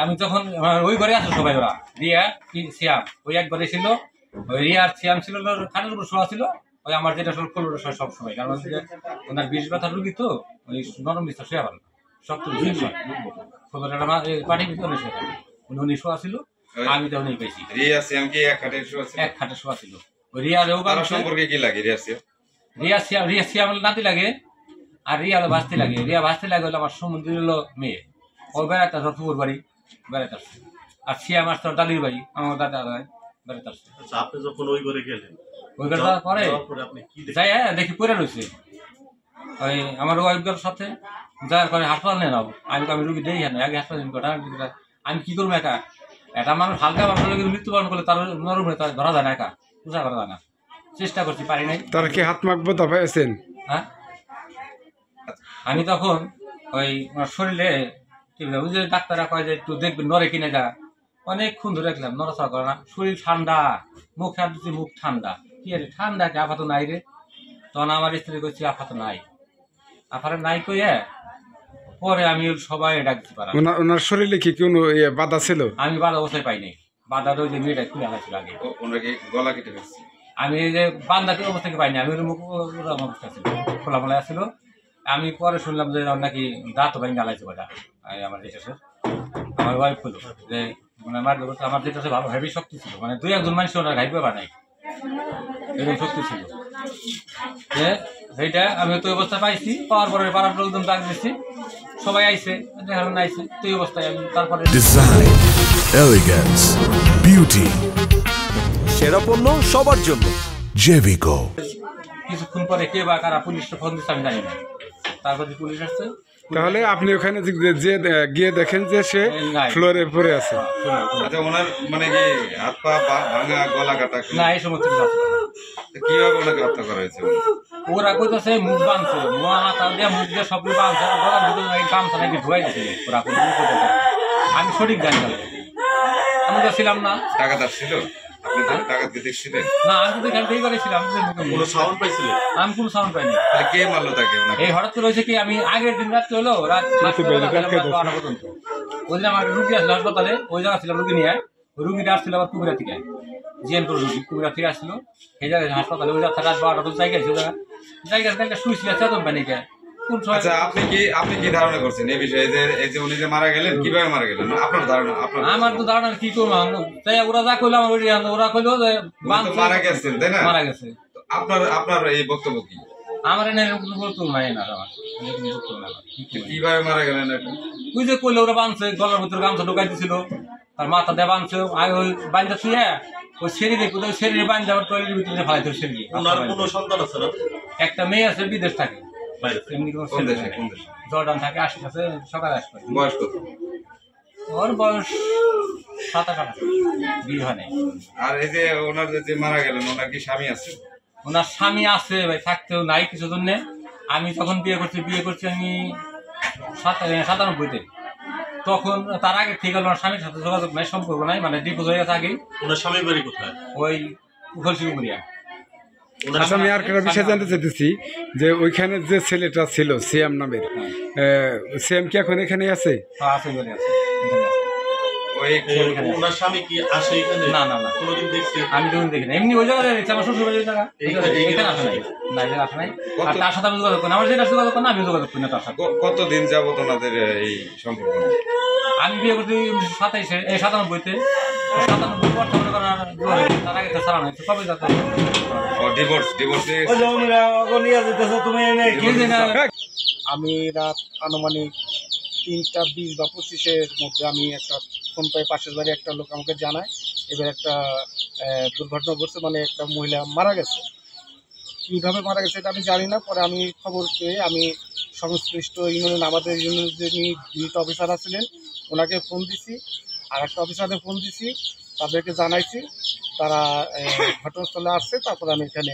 আমি তখন ওই ঘরে আসলো সবাই, ওরা রিয়া শ্যাম ওই এক ঘরে ছিল, ওই রিয়ার শ্যাম ছিল খাটের উপর শোয়া ছিল, ওই আমার যেটা সব সময়, কারণ ওনার বিষ ব্যথা রুগী তো ওই নরম বিস্তার শুয়ে পারে শক্ত পানি উনি শোয়া ছিল, আমি তখন এই পেয়েছি এক খাটে শোয়া ছিল। ওই রিয়ারেও সম্পর্কে কি লাগে, রিয়া শ্যাম নাতি লাগে আর রিয়া হলো ভাস্তি লাগে। রিয়া ভাস্তি লাগে হলো আমার সমুদ্র হলো মেয়ে, ও বেড়াতে আসছে পুকুর বাড়ি বেড়াতে আসছে, আর শ্যাম আসছে দাদির বাড়ি আমার দাদা বেড়াতে আসছে। আপনি যখন ওই ঘরে গেলেন, ওই ঘরে যাওয়ার পরে যাই দেখি পড়ে রয়েছে ওই আমার ওয়াইফের সাথে যাওয়ার পরে হাসপাতাল নিয়ে নাও, আমি রুগী দেই না আগে হাসপাতাল, আমি কি করবো একা, একটা মানুষ হালকা মানুষ মৃত্যুবরণ করলে তার নরম তার ধরা যায় না, একা পূজা করা যায় না, চেষ্টা করছি পারি নাই। তারা কি হাত মাখবো তা পেয়েছেন? হ্যাঁ, আমি তখন ওই শরীরে ওই যে ডাক্তাররা কয় যে একটু দেখবেন নড়ে কিনে যা, অনেকক্ষণ ধরে দেখলাম নড়াচড়া করে না, শরীর ঠান্ডা, মুখ হাত দিচ্ছি মুখ ঠান্ডা, কি আরে ঠান্ডা কি আপাতত নাই রে, তখন আমার স্ত্রী করছি আপাতত নাই, আপাতত নাই কইয়া পরে আমি সবাই ডাকতে পারলাম। ওনার শরীরে কি কোনো বাধা ছিল? আমি বাধা অবস্থায় পাই নাই, বাধা ওই যে মেয়েটা খুলে আনাছিল আগে, গলা কেটে গেছে, আমি এই যে বান্ধাকে অবস্থাকে পাইনি, আমি মুখ অবস্থা ছিল খোলা মোলা ছিল। আমি পরে শুনলাম যে নাকি দাঁত ভাই গালাইছে বেটা আমার যেটা আমার ওয়াইফ হলো যে মানে আমার যেটা ভালো হেভি শক্তি ছিল, মানে দুই একজন মানুষ ওনার ঘাইবে বানাই এরকম শক্তি ছিল, যে সেইটা আমি তো অবস্থা পাইছি। পাওয়ার পরে পাড়ার লোকজন ডাক দিচ্ছি, সবাই আইসে দেখার আইসে, তো এই অবস্থায় আমি তারপরে ডিজাইন, এলিগেন্স, বিউটি, সেরা পণ্য সবার জন্য জেভিকো। কিছুক্ষণ পরে কে বা কারা পুলিশকে ফোন দিচ্ছে আমি জানি না, তারপরে পুলিশ আসছে। তাহলে আপনি ওখানে যে গিয়ে দেখেন যে সে ফ্লোরে পড়ে আছে। আচ্ছা, ওনার মানে কি হাত পা ভাঙা, গলা কাটা? না, এই সমস্ত কিছু আছে। কিভাবে ওনাকে হত্যা করা হয়েছে? ওরা কইতেছে মুখ বাঁধছে, মাথা দিয়ে মুখ দিয়ে সব বাঁধছে, গলার ভিতরে নাকি গামছা নাকি ধোয়াই দিচ্ছে ওরা। আমি সঠিক জানি না, আমি তো ছিলাম না। টাকা আসছিল? টাকাতে দেখছিলেন? না, আমি তো এখান থেকেই করেছিলাম। কোনো সাউন্ড পাইছিলেন? আমি কোনো সাউন্ড পাইনি। তাহলে কে মারলো তাকে? এই হঠাৎ করে হয়েছে কি, আমি আগের দিন রাত্রে হলো রাত 8টা পর্যন্ত ওই দিন আমার রুগী আসলো হাসপাতালে, ওই জায়গা ছিলাম রুগী নিয়ে। ওই রুগীটা আসছিল আবার কুমিরা থেকে, জিএনপুর রুগী কুমিরা থেকে আসছিল সেই জায়গায় হাসপাতালে। ওই রাত 12টা পর্যন্ত জায়গায় জায়গায় শুয়েছিল চেতন পানিকে। আচ্ছা, আপনি কি ধারণা করছেন এই বিষয়ে, যে উনি যে মারা গেলেন, কিভাবে মারা গেলেন? আপনার ধারণা? আমার তো ধারণা কি করবো, তাই ওরা যা কইলো আমার ওরা কইলো যে মারা গেছেন, তাই না? মারা গেছে। আপনার এই বক্তব্য কি? আমার এনে কোনো বক্তব্য নাই না, আমার কিভাবে মারা গেলেন? ওই যে কইলো ওরা বাঁধছে, গলার ভিতরে গামছা ঢুকাই দিছিল, তার মাথা দিয়ে বাঁধছে, ওই বান্ধা ছুঁয়ে ওই শরীরে কোথাও শরীরে বাঁধতে আবার টয়লেটের ভিতরে ফালাইতে শরীরে। ওনার কোনো সন্তান আছে না? একটা মেয়ে আছে, বিদেশ থাকে, জর্ডান থাকে, আসতেছে সকালে আসবে। বয়স কত? ওর বয়স 7-8, বিয়ে হয় নাই। আর এই যে ওনার যে মারা গেলেন, ওনার কি স্বামী আছে? ওনার স্বামী আছে ভাই, থাকতেও নাই কিছু জন্য। আমি তখন বিয়ে করছি আমি 97-তে। তখন তার আগে থেকে ওনার স্বামীর সাথে যোগাযোগ নাই, সম্পর্ক নাই, মানে ডিভোর্স হয়ে গেছে আগেই। ওনার স্বামীর বাড়ি কোথায়? ওই উখলশিগুমরিয়া। আমি আর একটা বিষয় জানতে চাইতেছি যে ওইখানে যে ছেলেটা ছিল সিয়াম নামের, সিয়াম কি এখন এখানে আছে? আছে, এখানে আছে। ওনার স্বামী কি আসে এখানে? না না না, কোনোদিন দেখছি? আমি কোনোদিন দেখি না। এমনি ওই জায়গায় দেখছি, আমার শ্বশুর বাড়ির জায়গা, এখানে আসে নাই। না, এখানে আসে নাই। আর তার সাথে আমি যোগাযোগ করি না, আমার যেটা যোগাযোগ করি না, আমি যোগাযোগ করি না তার সাথে। কতদিন যাবত ওনাদের এই সম্পর্ক? আমি বিয়ে করছি 97-তে। 97 পর থেকে তার আগে ছাড়া নাই, সবাই যাতে আমি রাত আনুমানিক 3:20 বা 25-এর মধ্যে আমি একটা ফোন পাই, পাশের বাড়ি একটা লোক আমাকে জানায় এবার একটা দুর্ঘটনা ঘটছে, মানে একটা মহিলা মারা গেছে। কীভাবে মারা গেছে এটা আমি জানি না। পরে আমি খবর পেয়ে আমি সংশ্লিষ্ট ইউনিয়ন, আমাদের ইউনিয়নের যিনি ডিউটি অফিসার আছিলেন ওনাকে ফোন দিছি, আর একটা অফিসারে ফোন দিছি, তাদেরকে জানাইছি, তারা ঘটনাস্থলে আসছে। তারপরে আমি এখানে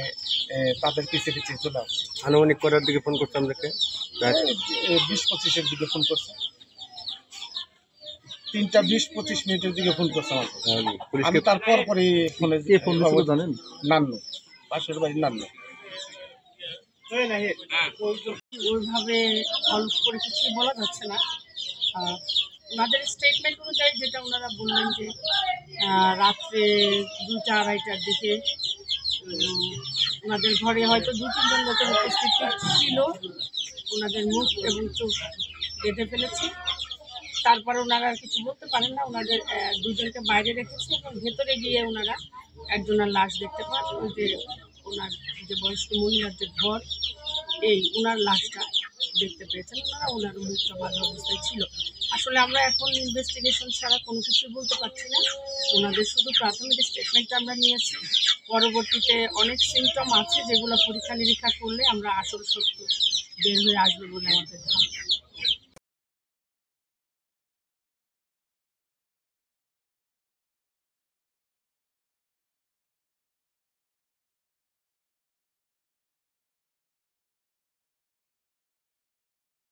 তাদের পিছিয়ে পিছিয়ে চলে আসছি। আনুমানিক করার দিকে ফোন করতাম দেখে 20-25-এর দিকে ফোন করছে, 3:20-25 মিনিটের দিকে ফোন করছে আমাকে। আমি তারপর পরে ফোনে জানেন নান্নু, পাশের বাড়ির নান্নু। ওইভাবে অল্প করে কিছু বলা যাচ্ছে না। ওনাদের স্টেটমেন্ট অনুযায়ী যেটা ওনারা বললেন যে রাত্রে 2টা-2:30টার দিকে ওনাদের ঘরে হয়তো 2-3 জন লোকের উপস্থিতি ছিল, ওনাদের মুখ এবং চোখ কেটে ফেলেছে। তারপরে ওনারা আর কিছু বলতে পারেন না, ওনাদের 2জনকে বাইরে রেখেছে এবং ভেতরে গিয়ে ওনারা একজনের লাশ দেখতে পান। ওই যে ওনার যে বয়স্ক মহিলার যে ঘর, ওনার লাশটা দেখতে পেয়েছেন ওনারা। ওনার মুখটা ভালো অবস্থায় ছিল। আসলে আমরা এখন ইনভেস্টিগেশন ছাড়া কোনো কিছু বলতে পারছি না। ওনাদের শুধু প্রাথমিক স্টেটমেন্টটা আমরা নিয়েছি, পরবর্তীতে অনেক সিমটম আছে যেগুলো পরীক্ষা নিরীক্ষা করলে আমরা আসল সত্য বের হয়ে আসবে বলে আমাদের ধারণা।